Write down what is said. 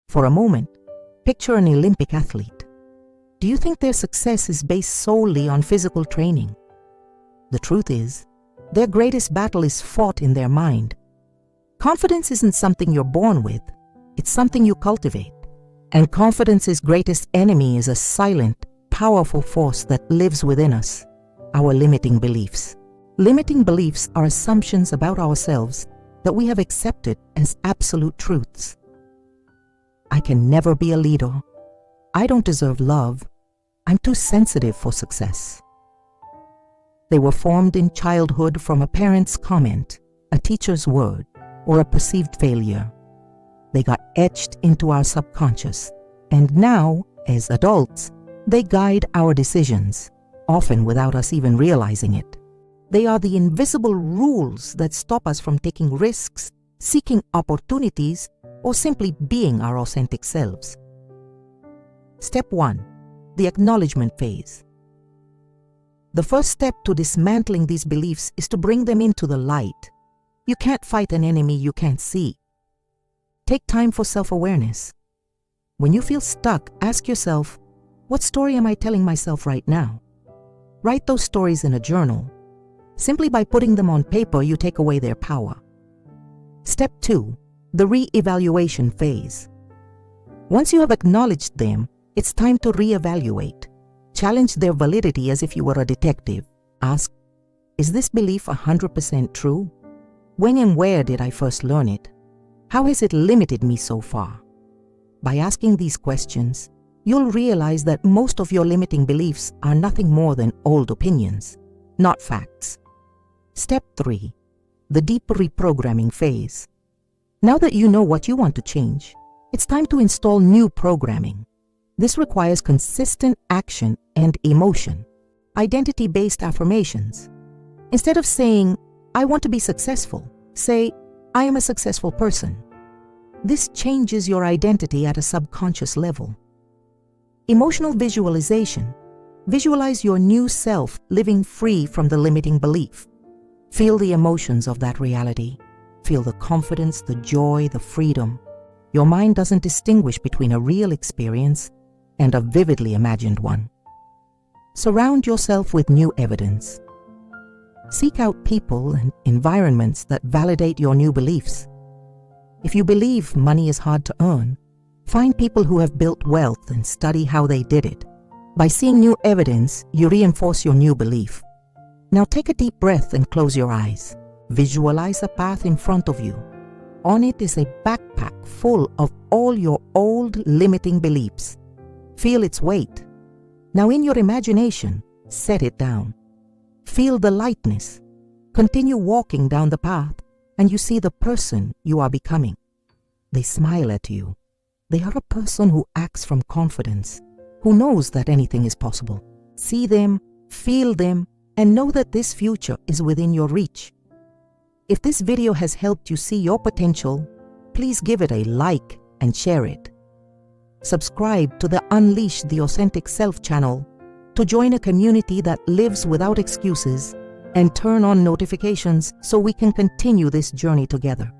For a moment, picture an Olympic athlete. Do you think their success is based solely on physical training? The truth is, their greatest battle is fought in their mind. Confidence isn't something you're born with, it's something you cultivate. And confidence's greatest enemy is a silent, powerful force that lives within us, our limiting beliefs. Limiting beliefs are assumptions about ourselves that we have accepted as absolute truths. I can never be a leader. I don't deserve love. I'm too sensitive for success. They were formed in childhood from a parent's comment, a teacher's word, or a perceived failure. They got etched into our subconscious, and now, as adults, they guide our decisions, often without us even realizing it. They are the invisible rules that stop us from taking risks, seeking opportunities, or simply being our authentic selves. Step 1. The acknowledgement phase. The first step to dismantling these beliefs is to bring them into the light. You can't fight an enemy you can't see. Take time for self-awareness. When you feel stuck, ask yourself, what story am I telling myself right now? Write those stories in a journal. Simply by putting them on paper, you take away their power. Step 2. The re-evaluation phase. Once you have acknowledged them, it's time to re-evaluate. Challenge their validity as if you were a detective. Ask, is this belief 100% true? When and where did I first learn it? How has it limited me so far? By asking these questions, you'll realize that most of your limiting beliefs are nothing more than old opinions, not facts. Step 3. The deep reprogramming phase. Now that you know what you want to change, it's time to install new programming. This requires consistent action and emotion. Identity-based affirmations. Instead of saying, I want to be successful, say, I am a successful person. This changes your identity at a subconscious level. Emotional visualization. Visualize your new self living free from the limiting belief. Feel the emotions of that reality. Feel the confidence, the joy, the freedom. Your mind doesn't distinguish between a real experience and a vividly imagined one. Surround yourself with new evidence. Seek out people and environments that validate your new beliefs. If you believe money is hard to earn, find people who have built wealth and study how they did it. By seeing new evidence, you reinforce your new belief. Now take a deep breath and close your eyes. Visualize a path in front of you. On it is a backpack full of all your old limiting beliefs. Feel its weight. Now in your imagination, set it down. Feel the lightness. Continue walking down the path and you see the person you are becoming. They smile at you. They are a person who acts from confidence, who knows that anything is possible. See them, feel them, and know that this future is within your reach. If this video has helped you see your potential, please give it a like and share it. Subscribe to the Unleash the Authentic Self channel to join a community that lives without excuses, and turn on notifications so we can continue this journey together.